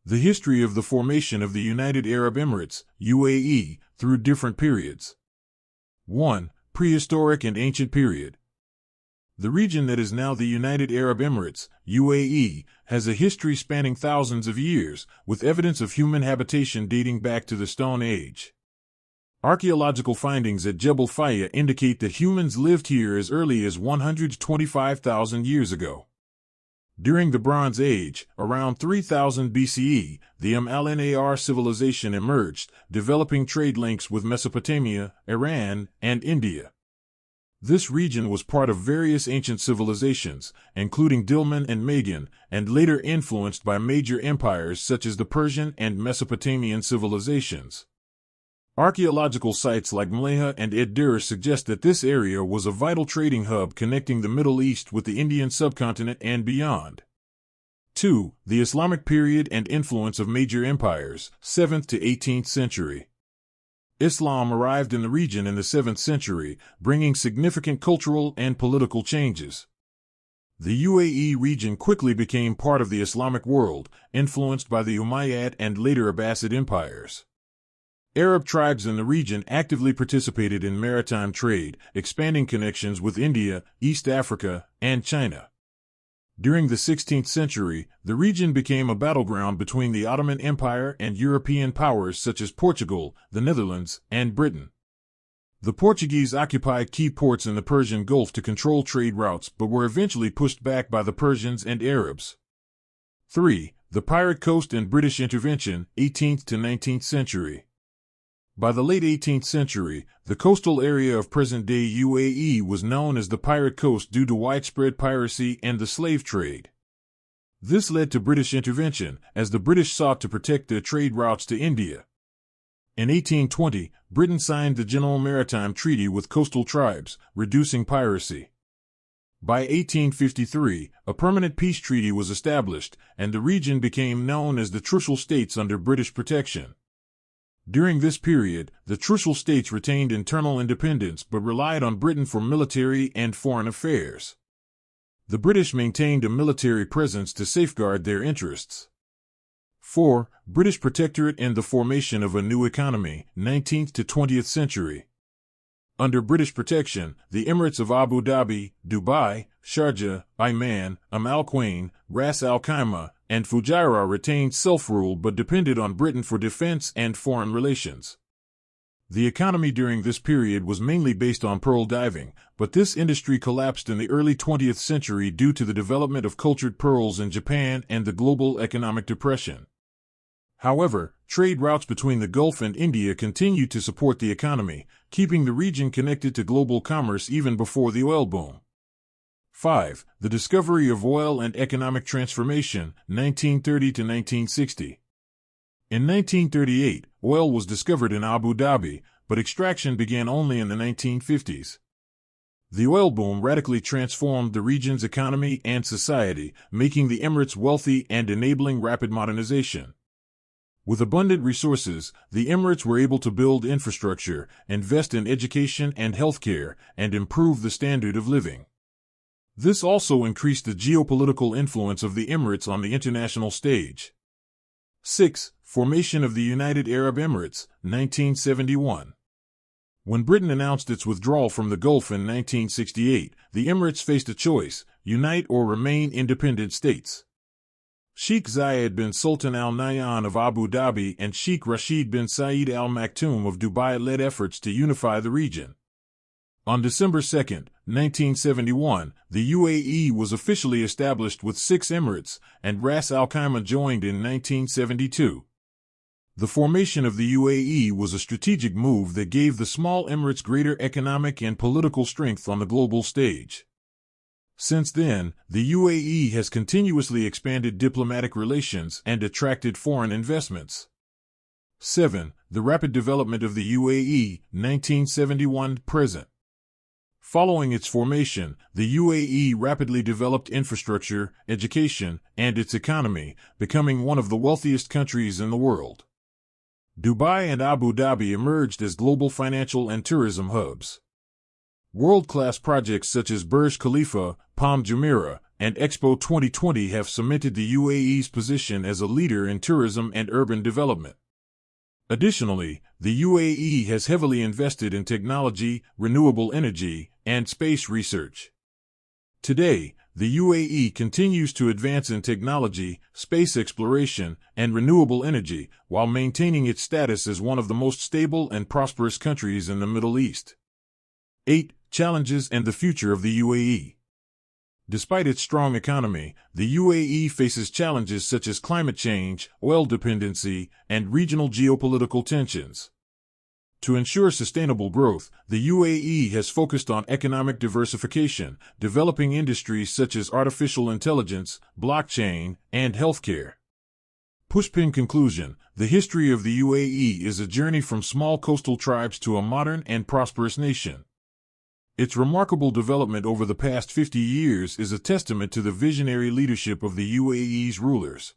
The history of the formation of the United Arab Emirates, UAE, through different periods. 1. Prehistoric and ancient period. The region that is now the United Arab Emirates, UAE, has a history spanning thousands of years, with evidence of human habitation dating back to the Stone Age. Archaeological findings at Jebel Faya indicate that humans lived here as early as 125,000 years ago. During the Bronze Age, around 3000 BCE, the Al-Nar civilization emerged, developing trade links with Mesopotamia, Iran, and India. This region was part of various ancient civilizations, including Dilmun and Magan, and later influenced by major empires such as the Persian and Mesopotamian civilizations. Archaeological sites like Mleha and Ed-Dur suggest that this area was a vital trading hub connecting the Middle East with the Indian subcontinent and beyond. 2. The Islamic period and influence of major empires, 7th to 18th century. Islam arrived in the region in the 7th century, bringing significant cultural and political changes. The UAE region quickly became part of the Islamic world, influenced by the Umayyad and later Abbasid empires. Arab tribes in the region actively participated in maritime trade, expanding connections with India, East Africa, and China. During the 16th century, the region became a battleground between the Ottoman Empire and European powers such as Portugal, the Netherlands, and Britain. The Portuguese occupied key ports in the Persian Gulf to control trade routes but were eventually pushed back by the Persians and Arabs. 3. The Pirate Coast and British intervention, 18th to 19th century. By the late 18th century, the coastal area of present-day UAE was known as the Pirate Coast due to widespread piracy and the slave trade. This led to British intervention, as the British sought to protect their trade routes to India. In 1820, Britain signed the General Maritime Treaty with coastal tribes, reducing piracy. By 1853, a permanent peace treaty was established, and the region became known as the Trucial States under British protection. During this period, the Trucial States retained internal independence but relied on Britain for military and foreign affairs. The British maintained a military presence to safeguard their interests. 4. British Protectorate and the formation of a new economy, 19th to 20th century. Under British protection, the Emirates of Abu Dhabi, Dubai, Sharjah, Oman, Al Quwain, Ras Al Khaimah, and Fujairah retained self-rule but depended on Britain for defense and foreign relations. The economy during this period was mainly based on pearl diving, but this industry collapsed in the early 20th century due to the development of cultured pearls in Japan and the global economic depression. However, trade routes between the Gulf and India continued to support the economy, keeping the region connected to global commerce even before the oil boom. 5. The discovery of oil and economic transformation, 1930 to 1960. In 1938, oil was discovered in Abu Dhabi, but extraction began only in the 1950s. The oil boom radically transformed the region's economy and society, making the Emirates wealthy and enabling rapid modernization. With abundant resources, the Emirates were able to build infrastructure, invest in education and healthcare, and improve the standard of living. This also increased the geopolitical influence of the Emirates on the international stage. 6. Formation of the United Arab Emirates, 1971. When Britain announced its withdrawal from the Gulf in 1968, the Emirates faced a choice: unite or remain independent states. Sheikh Zayed bin Sultan Al Nahyan of Abu Dhabi and Sheikh Rashid bin Saeed Al Maktoum of Dubai led efforts to unify the region. On December 2, 1971, the UAE was officially established with 6 emirates, and Ras Al Khaimah joined in 1972. The formation of the UAE was a strategic move that gave the small emirates greater economic and political strength on the global stage. Since then, the UAE has continuously expanded diplomatic relations and attracted foreign investments. 7. The rapid development of the UAE, 1971-present. Following its formation, the UAE rapidly developed infrastructure, education, and its economy, becoming one of the wealthiest countries in the world. Dubai and Abu Dhabi emerged as global financial and tourism hubs. World-class projects such as Burj Khalifa, Palm Jumeirah, and Expo 2020 have cemented the UAE's position as a leader in tourism and urban development. Additionally, the UAE has heavily invested in technology, renewable energy, and space research. Today, the UAE continues to advance in technology, space exploration, and renewable energy, while maintaining its status as one of the most stable and prosperous countries in the Middle East. 8. Challenges and the future of the UAE. Despite its strong economy, the UAE faces challenges such as climate change, oil dependency, and regional geopolitical tensions. To ensure sustainable growth, the UAE has focused on economic diversification, developing industries such as artificial intelligence, blockchain, and healthcare. Pushpin conclusion: the history of the UAE is a journey from small coastal tribes to a modern and prosperous nation. Its remarkable development over the past 50 years is a testament to the visionary leadership of the UAE's rulers.